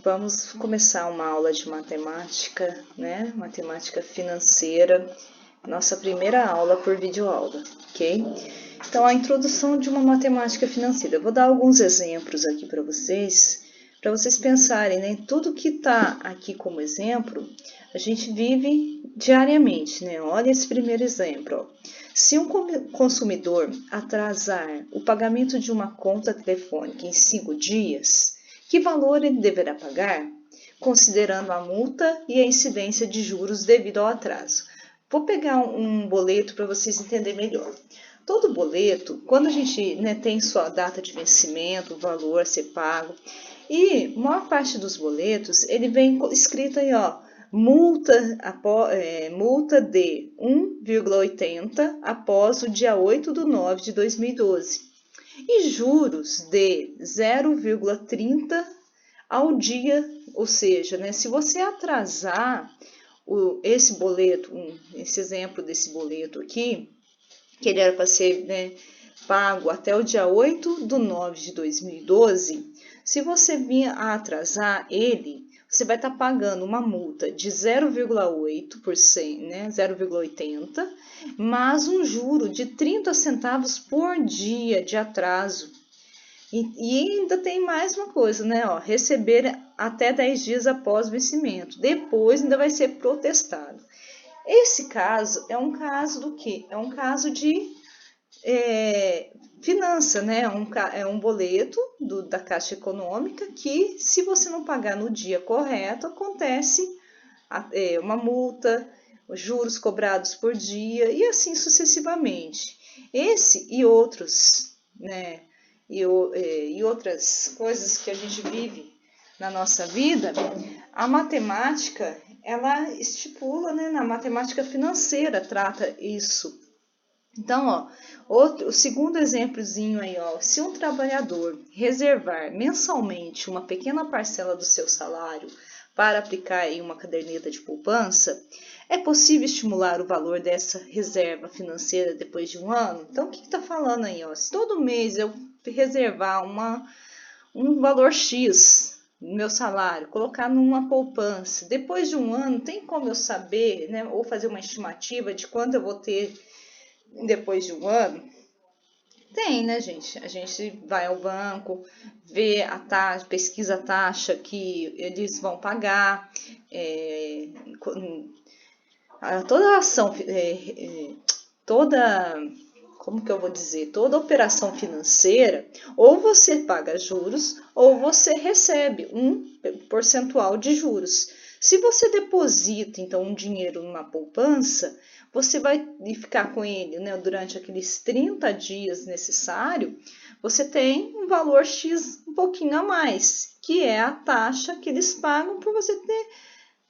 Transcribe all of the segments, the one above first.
Vamos começar uma aula de matemática, né? Matemática financeira, nossa primeira aula por videoaula, ok? Então, a introdução de uma matemática financeira. Eu vou dar alguns exemplos aqui para vocês pensarem, né? Tudo que está aqui como exemplo, a gente vive diariamente, né? Olha esse primeiro exemplo, ó. Se um consumidor atrasar o pagamento de uma conta telefônica em 5 dias, que valor ele deverá pagar, considerando a multa e a incidência de juros devido ao atraso? Vou pegar um boleto para vocês entenderem melhor. Todo boleto, quando a gente tem sua data de vencimento, o valor a ser pago, e a maior parte dos boletos, ele vem escrito aí, ó, multa de 1,80 após o dia 8 de 9 de 2012 e juros de 0,30 ao dia, ou seja, né, se você atrasar esse boleto, esse exemplo desse boleto aqui, que ele era para ser pago até o dia 8 de 9 de 2012, se você vir a atrasar ele, você vai estar pagando uma multa de 0,8%, né, 0,80, mais um juro de 30 centavos por dia de atraso. E ainda tem mais uma coisa, né? Ó, receber até 10 dias após o vencimento. Depois ainda vai ser protestado. Esse caso é um caso do quê? É um caso de finança, né? É um boleto da Caixa Econômica que, se você não pagar no dia correto, acontece uma multa, juros cobrados por dia e assim sucessivamente. Esse e outros, né? E outras coisas que a gente vive na nossa vida, a matemática, ela estipula, né? Na matemática financeira trata isso. Então, ó, o segundo exemplozinho aí, ó, se um trabalhador reservar mensalmente uma pequena parcela do seu salário para aplicar em uma caderneta de poupança, é possível estimular o valor dessa reserva financeira depois de um ano? Então, o que está falando aí? Ó? Se todo mês eu reservar um valor X no meu salário, colocar numa poupança, depois de um ano, tem como eu saber, né, ou fazer uma estimativa de quanto eu vou ter depois de um ano? Tem, né, gente? A gente vai ao banco, vê a taxa, pesquisa a taxa que eles vão pagar, toda ação, como que eu vou dizer, toda operação financeira, ou você paga juros, ou você recebe um percentual de juros. Se você deposita, então, um dinheiro numa poupança, você vai ficar com ele, né, durante aqueles 30 dias necessários, você tem um valor X um pouquinho a mais, que é a taxa que eles pagam por você ter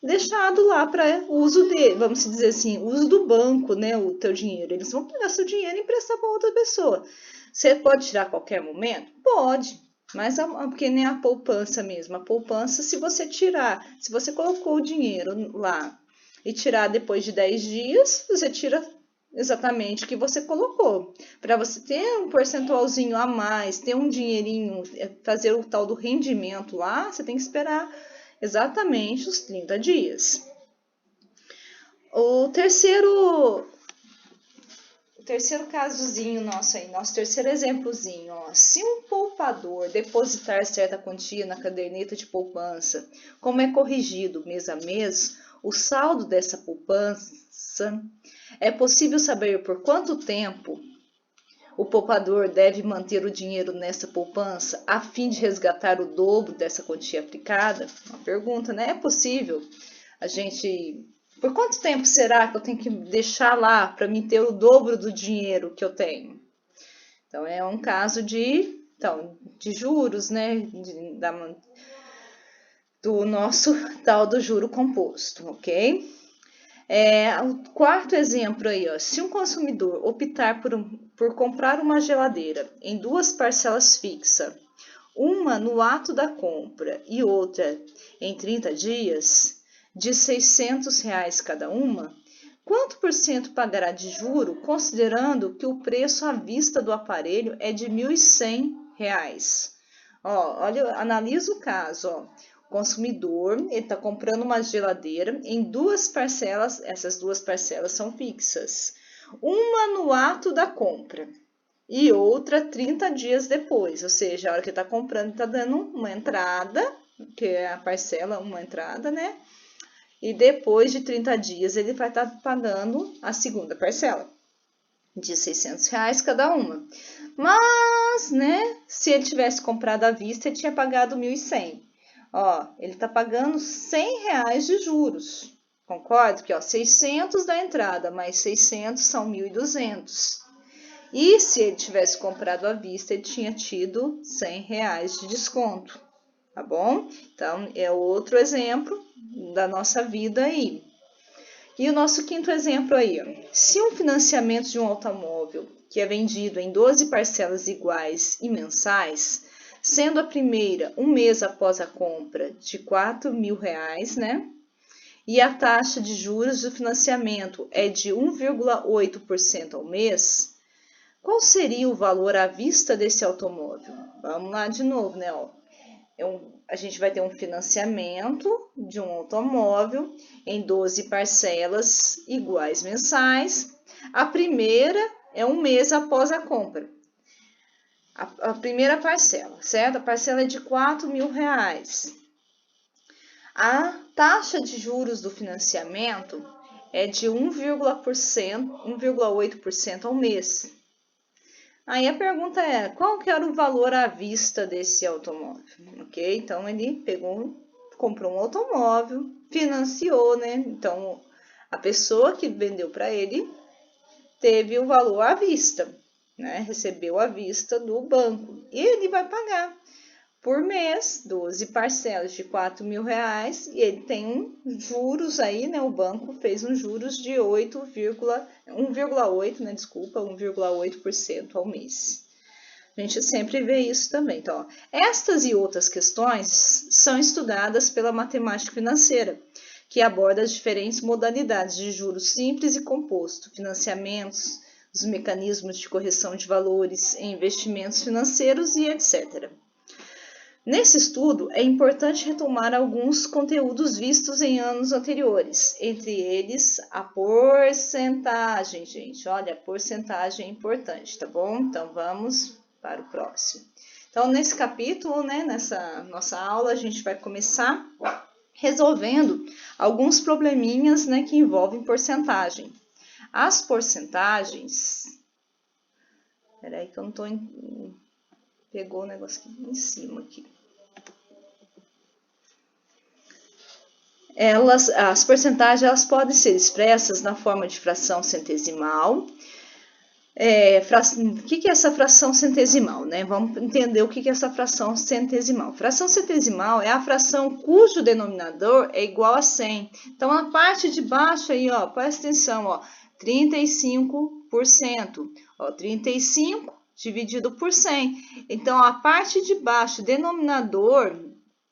deixado lá para uso de, vamos dizer assim, uso do banco, né, o teu dinheiro. Eles vão pegar seu dinheiro e emprestar para outra pessoa. Você pode tirar a qualquer momento? Pode. Mas porque nem a poupança mesmo. A poupança, se você tirar, se você colocou o dinheiro lá e tirar depois de 10 dias, você tira exatamente o que você colocou. Para você ter um percentualzinho a mais, ter um dinheirinho, fazer o tal do rendimento lá, você tem que esperar exatamente os 30 dias. O terceiro casozinho nosso aí, nosso terceiro exemplozinho, ó. Se um poupador depositar certa quantia na caderneta de poupança, como é corrigido mês a mês, o saldo dessa poupança, é possível saber por quanto tempo o poupador deve manter o dinheiro nessa poupança a fim de resgatar o dobro dessa quantia aplicada? Uma pergunta, né? É possível a gente... Por quanto tempo será que eu tenho que deixar lá para me ter o dobro do dinheiro que eu tenho? Então, é um caso de juros, né? Do nosso tal do juro composto, ok? O quarto exemplo aí, ó, se um consumidor optar por comprar uma geladeira em duas parcelas fixas, uma no ato da compra e outra em 30 dias, de R$600 cada uma, quanto por cento pagará de juro, considerando que o preço à vista do aparelho é de R$1.100? Ó, olha, analisa o caso, ó. consumidor, ele está comprando uma geladeira em 2 parcelas, essas 2 parcelas são fixas. Uma no ato da compra e outra 30 dias depois, ou seja, a hora que está comprando, está dando uma entrada, que é a parcela, uma entrada, né? E depois de 30 dias ele vai estar pagando a segunda parcela, de R$600 cada uma. Mas, né, se ele tivesse comprado à vista, ele tinha pagado 1.100. Ó, ele está pagando R$100 de juros. Concordo que, ó, 600 da entrada, mais 600 são 1.200. E se ele tivesse comprado à vista, ele tinha tido R$100 de desconto, tá bom? Então, é outro exemplo da nossa vida aí. E o nosso quinto exemplo aí, ó. Se um financiamento de um automóvel que é vendido em 12 parcelas iguais e mensais, sendo a primeira um mês após a compra de R$4.000, né? E a taxa de juros do financiamento é de 1,8% ao mês, qual seria o valor à vista desse automóvel? Vamos lá de novo, né? Ó. A gente vai ter um financiamento de um automóvel em 12 parcelas iguais mensais. A primeira é um mês após a compra. A primeira parcela, certo? A parcela é de R$4.000. A taxa de juros do financiamento é de 1,8% ao mês. Aí a pergunta é, qual que era o valor à vista desse automóvel? Ok? Então, ele comprou um automóvel, financiou, né? Então, a pessoa que vendeu para ele teve o valor à vista, né? Recebeu à vista do banco. E ele vai pagar por mês, 12 parcelas de R$4.000, e ele tem juros aí, né? O banco fez juros de 1,8% ao mês. A gente sempre vê isso também. Então, ó, estas e outras questões são estudadas pela matemática financeira, que aborda as diferentes modalidades de juros simples e composto, financiamentos, os mecanismos de correção de valores em investimentos financeiros e etc. Nesse estudo, é importante retomar alguns conteúdos vistos em anos anteriores, entre eles a porcentagem, gente. Olha, a porcentagem é importante, tá bom? Então, vamos para o próximo. Então, nesse capítulo, né, nessa nossa aula, a gente vai começar resolvendo alguns probleminhas, né, que envolvem porcentagem. As porcentagens... Peraí que eu não tô... Pegou o negócio aqui em cima aqui. As porcentagens elas podem ser expressas na forma de fração centesimal. O que é essa fração centesimal, né? Vamos entender o que é essa fração centesimal. Fração centesimal é a fração cujo denominador é igual a 100. Então, na parte de baixo aí, ó, presta atenção, ó, 35%. Ó, 35 dividido por 100. Então, a parte de baixo, denominador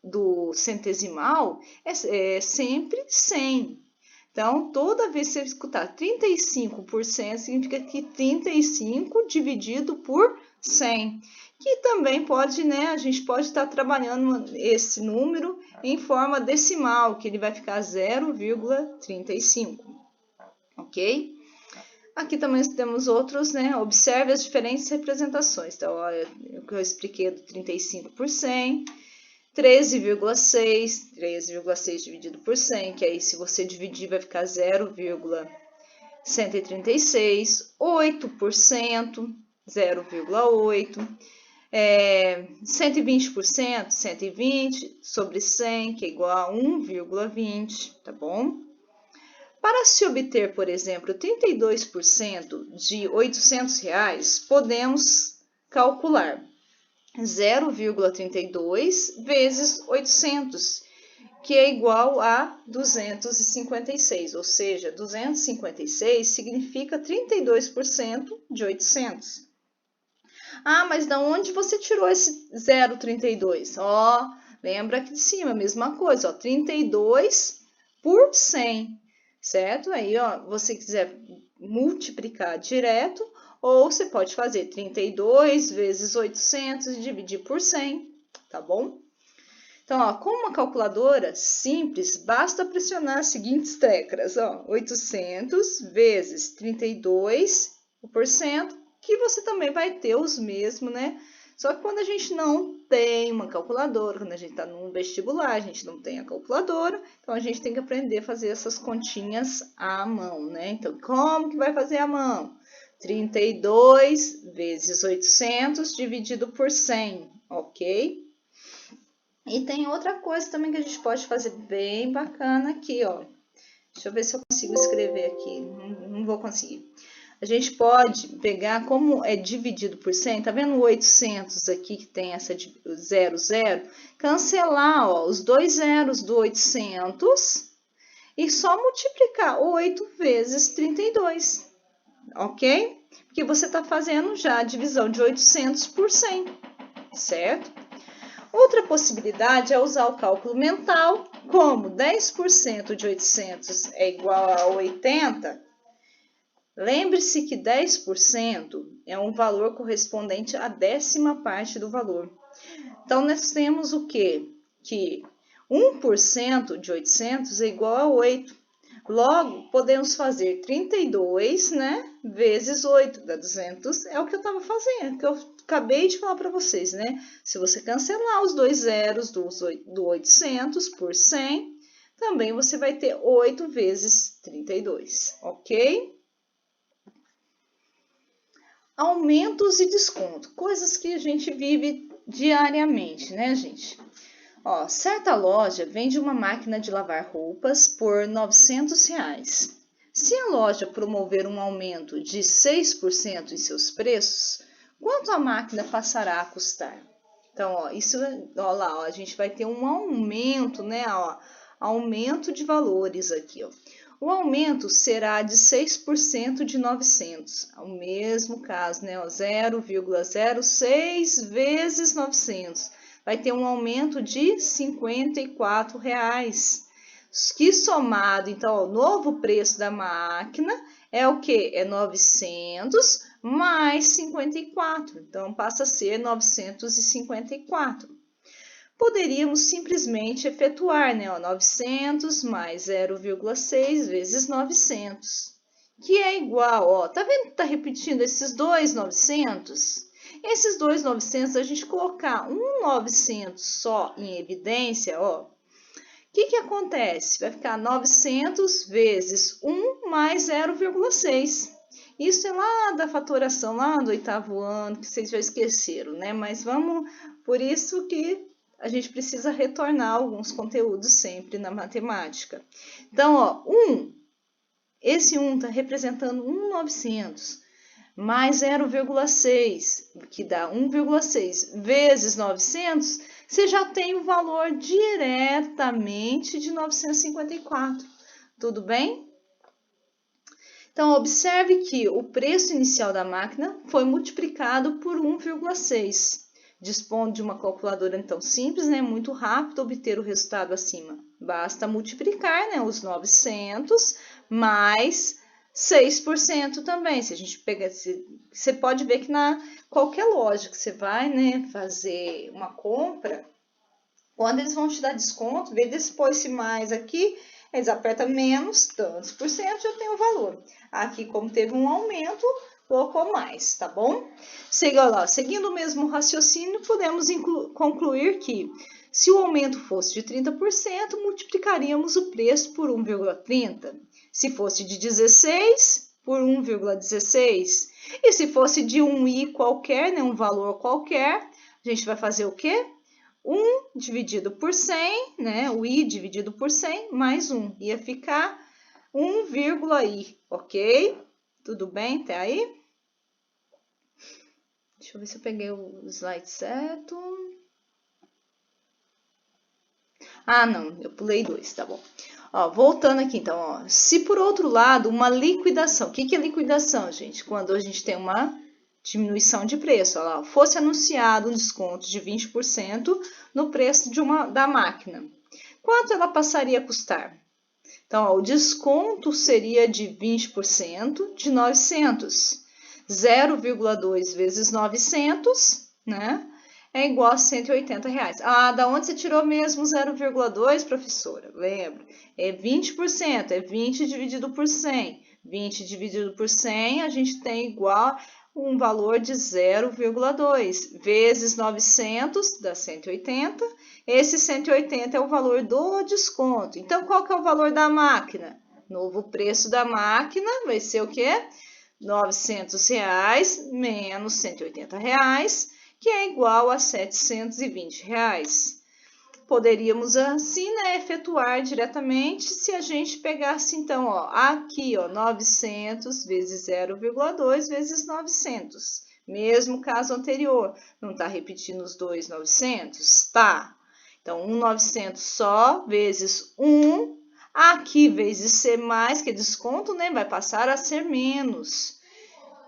do centesimal é sempre 100. Então, toda vez que você escutar 35%, significa que 35 dividido por 100. Que também pode, né, a gente pode estar trabalhando esse número em forma decimal, que ele vai ficar 0,35. Ok? Aqui também temos outros, né? Observe as diferentes representações. Então, olha, o que eu expliquei do 35 por 100. 13,6 dividido por 100, que aí se você dividir vai ficar 0,136, 8%, 0,8, 120%, 120 sobre 100, que é igual a 1,20, tá bom? Para se obter, por exemplo, 32% de R$800, podemos calcular 0,32 vezes 800, que é igual a 256, ou seja, 256 significa 32% de 800. Ah, mas da onde você tirou esse 0,32? Ó, lembra aqui de cima, a mesma coisa, ó, 32 por 100, certo? Aí, ó, você quiser multiplicar direto, ou você pode fazer 32 vezes 800 e dividir por 100, tá bom? Então, ó, com uma calculadora simples, basta pressionar as seguintes teclas, ó, 800 vezes 32%, que você também vai ter os mesmos, né? Só que quando a gente não tem uma calculadora, quando a gente está no vestibular, a gente não tem a calculadora, então a gente tem que aprender a fazer essas continhas à mão, né? Então, como que vai fazer à mão? 32 vezes 800 dividido por 100, ok? E tem outra coisa também que a gente pode fazer bem bacana aqui, ó. Deixa eu ver se eu consigo escrever aqui. Não vou conseguir. A gente pode pegar, como é dividido por 100, tá vendo o 800 aqui que tem essa 0, 0? Cancelar, ó, os dois zeros do 800 e só multiplicar 8 vezes 32, ok? Porque você está fazendo já a divisão de 800 por 100, certo? Outra possibilidade é usar o cálculo mental, como 10% de 800 é igual a 80. Lembre-se que 10% é um valor correspondente à 10ª parte do valor. Então, nós temos o quê? Que 1% de 800 é igual a 8. Logo, podemos fazer 32, né, vezes 8, dá 200, é o que eu estava fazendo, que eu acabei de falar para vocês, né? Se você cancelar os dois zeros do 800 por 100, também você vai ter 8 vezes 32, ok? Aumentos e desconto, coisas que a gente vive diariamente, né, gente? Ó, certa loja vende uma máquina de lavar roupas por R$900. Se a loja promover um aumento de 6% em seus preços, quanto a máquina passará a custar? Então, ó, isso, ó lá, ó, a gente vai ter um aumento, né, ó, aumento de valores aqui, ó. O aumento será de 6% de 900, é o mesmo caso, né, 0,06 vezes 900. Vai ter um aumento de R$ 54, que somado, então, ao novo preço da máquina, é o que? É 900 mais 54, então passa a ser 954. Poderíamos simplesmente efetuar, né, ó, 900 mais 0,6 vezes 900, que é igual, ó, tá vendo que tá repetindo esses dois 900? Esses dois 900, a gente colocar um 900 só em evidência, ó, o que acontece? Vai ficar 900 vezes 1 mais 0,6. Isso é lá da fatoração, lá do 8º ano, que vocês já esqueceram, né? Mas vamos, por isso que a gente precisa retornar alguns conteúdos sempre na matemática. Então, ó, esse 1 está representando 1,900 mais 0,6, que dá 1,6 vezes 900, você já tem o valor diretamente de 954. Tudo bem? Então, observe que o preço inicial da máquina foi multiplicado por 1,6. Dispõe de uma calculadora, então, simples, né? Muito rápido obter o resultado acima. Basta multiplicar, né, os 900 mais 6% também. Se a gente pegar, você pode ver que na qualquer loja que você vai, né, fazer uma compra, quando eles vão te dar desconto, vê depois se mais aqui, eles apertam menos, tantos por cento, já tem o valor. Aqui, como teve um aumento, colocou mais, tá bom? Seguindo o mesmo raciocínio, podemos concluir que, se o aumento fosse de 30%, multiplicaríamos o preço por 1,30. Se fosse de 16, por 1,16. E se fosse de um i qualquer, né, um valor qualquer, a gente vai fazer o quê? 1 dividido por 100, né? O i dividido por 100 mais 1. Ia ficar 1,i, ok? Tudo bem até aí? Deixa eu ver se eu peguei o slide certo. Ah, não, eu pulei 2, tá bom. Ó, voltando aqui, então, ó, se por outro lado, uma liquidação. O que é liquidação, gente? Quando a gente tem uma diminuição de preço. Ó lá, fosse anunciado um desconto de 20% no preço da máquina. Quanto ela passaria a custar? Então, ó, o desconto seria de 20% de 900. 0,2 vezes 900, né? é igual a R$180. Ah, da onde você tirou mesmo 0,2, professora? Lembra? É 20%, é 20 dividido por 100. 20 dividido por 100, a gente tem igual um valor de 0,2 vezes 900 dá 180. Esse 180 é o valor do desconto. Então, qual que é o valor da máquina? Novo preço da máquina vai ser o quê? R$900 menos R$180, que é igual a R$720. Poderíamos assim, né, efetuar diretamente se a gente pegasse então, ó, aqui, ó, 900 vezes 0,2 vezes 900. Mesmo caso anterior, não está repetindo os dois 900? Tá. Então, 900 só vezes 1, aqui vezes ser mais, que é desconto, né, vai passar a ser menos.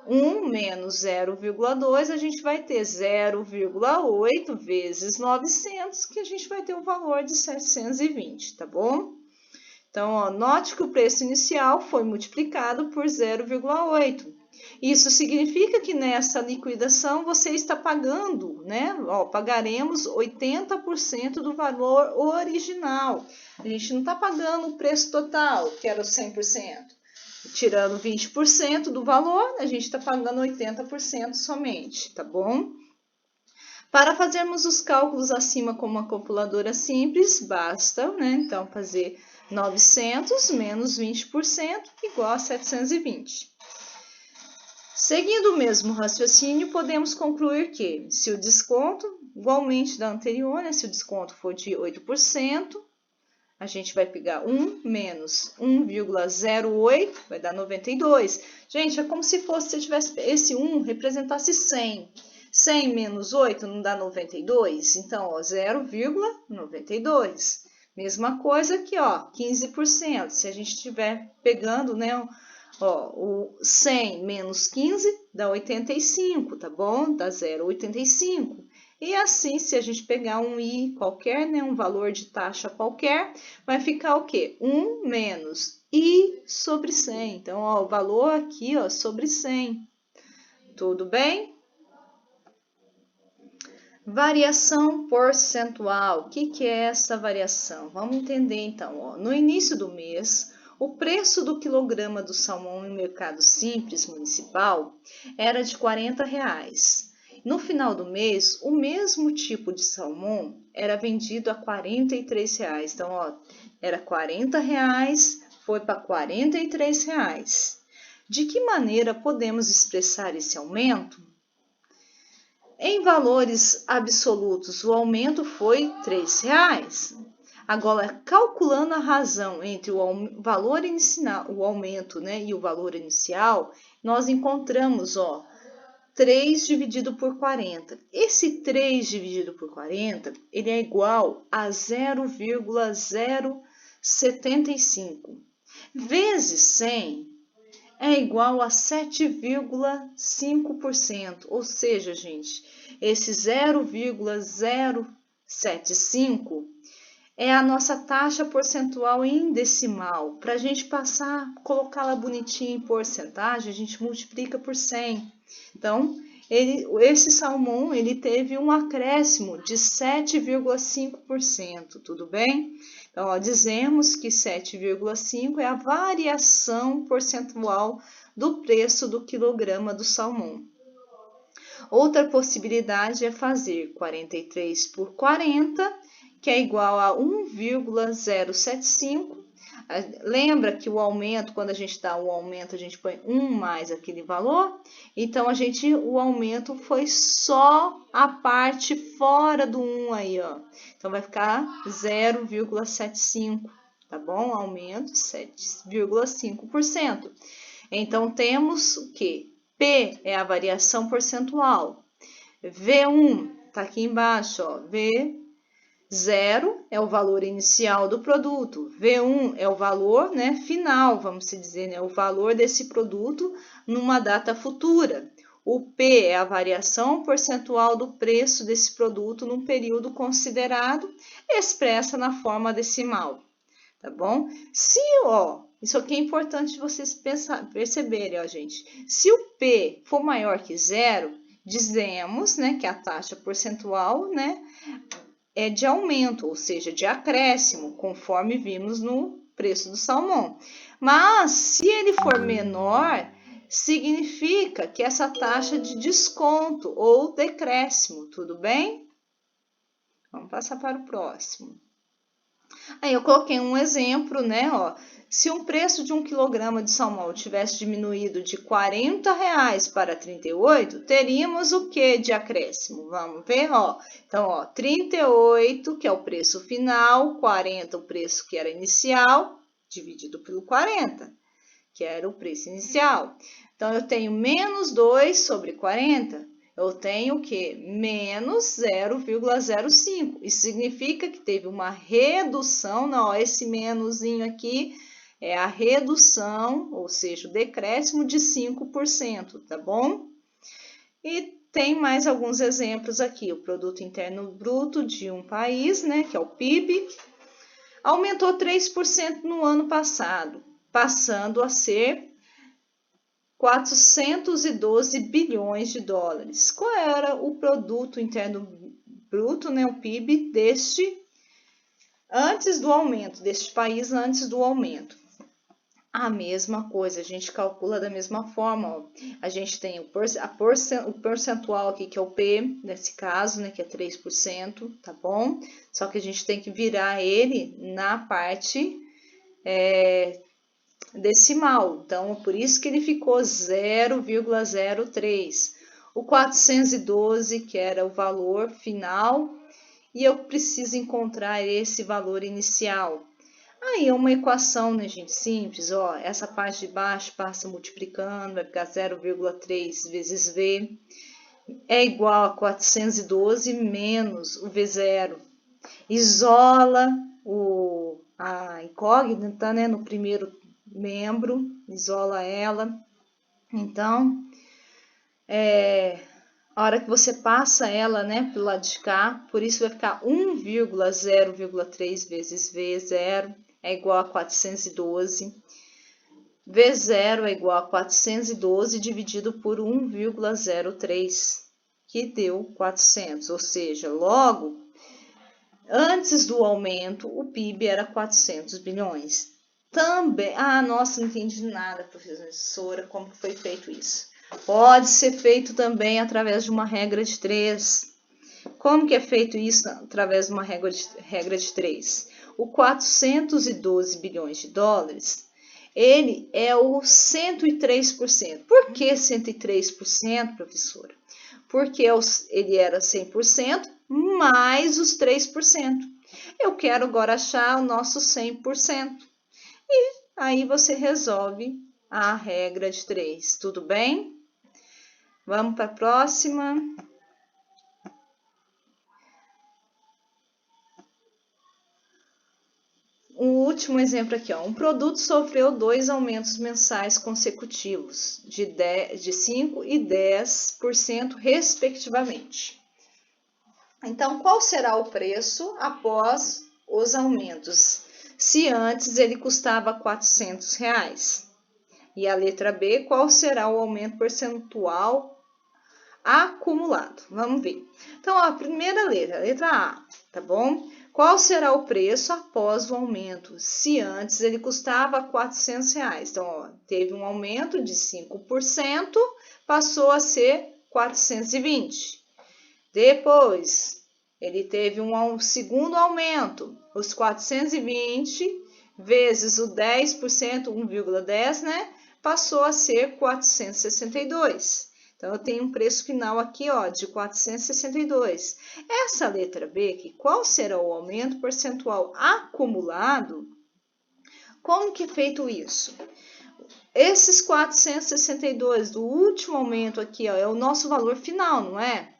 1 menos 0,2, a gente vai ter 0,8 vezes 900, que a gente vai ter o valor de 720, tá bom? Então, ó, note que o preço inicial foi multiplicado por 0,8. Isso significa que nessa liquidação você está pagando, né? Ó, pagaremos 80% do valor original. A gente não está pagando o preço total, que era o 100%. Tirando 20% do valor, a gente está pagando 80% somente, tá bom? Para fazermos os cálculos acima com uma calculadora simples, basta, né, então, fazer 900 menos 20% igual a 720. Seguindo o mesmo raciocínio, podemos concluir que, se o desconto, igualmente da anterior, né, se o desconto for de 8%, a gente vai pegar 1 menos 1,08, vai dar 92. Gente, é como se fosse, se tivesse esse 1 representasse 100. 100 menos 8 não dá 92? Então, ó, 0,92. Mesma coisa aqui, ó, 15%. Se a gente estiver pegando, né, ó, o 100 menos 15 dá 85, tá bom? Dá 0,85. E assim, se a gente pegar um I qualquer, né, um valor de taxa qualquer, vai ficar o quê? 1 menos I sobre 100. Então, ó, o valor aqui, ó, sobre 100. Tudo bem? Variação percentual. O que é essa variação? Vamos entender, então. Ó. No início do mês, o preço do quilograma do salmão no mercado simples municipal era de R$40. No final do mês, o mesmo tipo de salmão era vendido a R$43. Então, ó, era R$40, foi para R$43. De que maneira podemos expressar esse aumento? Em valores absolutos, o aumento foi R$3. Agora, calculando a razão entre o valor inicial, o aumento, né, e o valor inicial, nós encontramos, ó, 3 dividido por 40. Esse 3 dividido por 40, ele é igual a 0,075. Vezes 100 é igual a 7,5%. Ou seja, gente, esse 0,075 é a nossa taxa percentual em decimal. Para a gente passar, colocá-la bonitinha em porcentagem, a gente multiplica por 100. Então, esse salmão ele teve um acréscimo de 7,5%, tudo bem? Então, ó, dizemos que 7,5% é a variação percentual do preço do quilograma do salmão. Outra possibilidade é fazer 43 por 40, que é igual a 1,075. Lembra que o aumento, quando a gente dá o aumento, a gente põe 1 mais aquele valor? Então, o aumento foi só a parte fora do 1 aí, ó. Então, vai ficar 0,75, tá bom? Aumento 7,5%. Então, temos o quê? P é a variação percentual. V1 tá aqui embaixo, ó. V0 é o valor inicial do produto. V1 é o valor, né, final, vamos dizer, né, o valor desse produto numa data futura. O P é a variação percentual do preço desse produto num período considerado, expressa na forma decimal. Tá bom? Se, ó, isso aqui é importante vocês perceberem, ó, gente. Se o P for maior que 0, dizemos, né, que a taxa percentual, né, é de aumento, ou seja, de acréscimo, conforme vimos no preço do salmão. Mas, se ele for menor, significa que essa taxa de desconto ou decréscimo, tudo bem? Vamos passar para o próximo. Aí eu coloquei um exemplo, né, ó. Se um preço de 1 quilograma de salmão tivesse diminuído de R$40 para 38, teríamos o que de acréscimo? Vamos ver, ó. Então, ó, 38, que é o preço final, 40, o preço que era inicial, dividido pelo 40, que era o preço inicial. Então, eu tenho menos 2 sobre 40. Eu tenho o quê? Menos 0,05. Isso significa que teve uma redução, não, esse menusinho aqui é a redução, ou seja, o decréscimo de 5%, tá bom? E tem mais alguns exemplos aqui. O Produto Interno Bruto de um país, né, que é o PIB, aumentou 3% no ano passado, passando a ser 412 bilhões de dólares. Qual era o Produto Interno Bruto, né, o PIB, antes do aumento, deste país antes do aumento? A mesma coisa, a gente calcula da mesma forma. Ó. A gente tem o percentual aqui, que é o P, nesse caso, né, que é 3%, tá bom? Só que a gente tem que virar ele na parte decimal. Então, por isso que ele ficou 0,03. O 412, que era o valor final, e eu preciso encontrar esse valor inicial. Aí é uma equação, né, gente, simples, ó, essa parte de baixo passa multiplicando, vai ficar 0,3 vezes V, é igual a 412 menos o V0. Isola a incógnita, né, no primeiro membro, isola ela. Então, a hora que você passa ela, né, pelo lado de cá, por isso vai ficar 1,0,3 vezes V0 é igual a 412. V0 é igual a 412 dividido por 1,03, que deu 400. Ou seja, logo, antes do aumento, o PIB era 400 bilhões. Também, nossa, não entendi nada, professora, como que foi feito isso. Pode ser feito também através de uma regra de 3. Como que é feito isso através de uma regra de 3? O 412 bilhões de dólares, ele é o 103%. Por que 103%, professora? Porque ele era 100% mais os 3%. Eu quero agora achar o nosso 100%. E aí você resolve a regra de 3, tudo bem? Vamos para a próxima. Um último exemplo aqui, ó. Um produto sofreu 2 aumentos mensais consecutivos, de 5% e 10%, respectivamente. Então, qual será o preço após os aumentos? Se antes ele custava R$400. E a letra B, qual será o aumento percentual acumulado? Vamos ver. Então, a primeira letra, a letra A, tá bom? Qual será o preço após o aumento? Se antes ele custava R$400. Então, ó, teve um aumento de 5%, passou a ser 420. Depois, ele teve um segundo aumento, os 420 vezes o 10%, 1,10, né? Passou a ser 462. Então, eu tenho um preço final aqui, ó, de 462. Essa letra B aqui, qual será o aumento percentual acumulado? Como que é feito isso? Esses 462 do último aumento aqui, ó, é o nosso valor final, não é?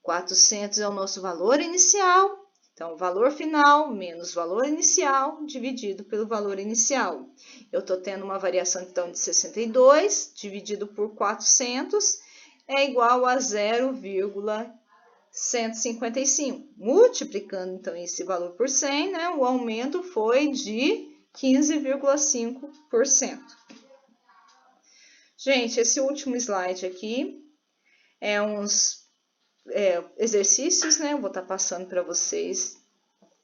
400 é o nosso valor inicial. Então, valor final menos valor inicial dividido pelo valor inicial. Eu estou tendo uma variação, então, de 62 dividido por 400 é igual a 0,155. Multiplicando, então, esse valor por 100, né, o aumento foi de 15,5%. Gente, esse último slide aqui uns exercícios, né? Eu vou estar passando para vocês.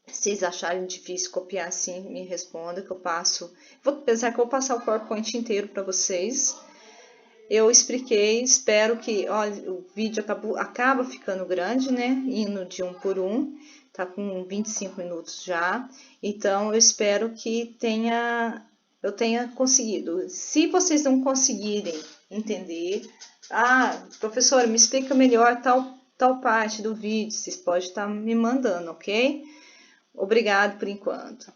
Se vocês acharem difícil copiar assim, me responda que eu passo. Vou pensar que eu vou passar o PowerPoint inteiro para vocês. Eu expliquei, espero que, olha, o vídeo acaba ficando grande, né? Indo de 1 por 1, tá com 25 minutos já. Então, eu espero que eu tenha conseguido. Se vocês não conseguirem entender, professora, me explica melhor tal parte do vídeo, vocês podem estar me mandando, ok? Obrigado por enquanto.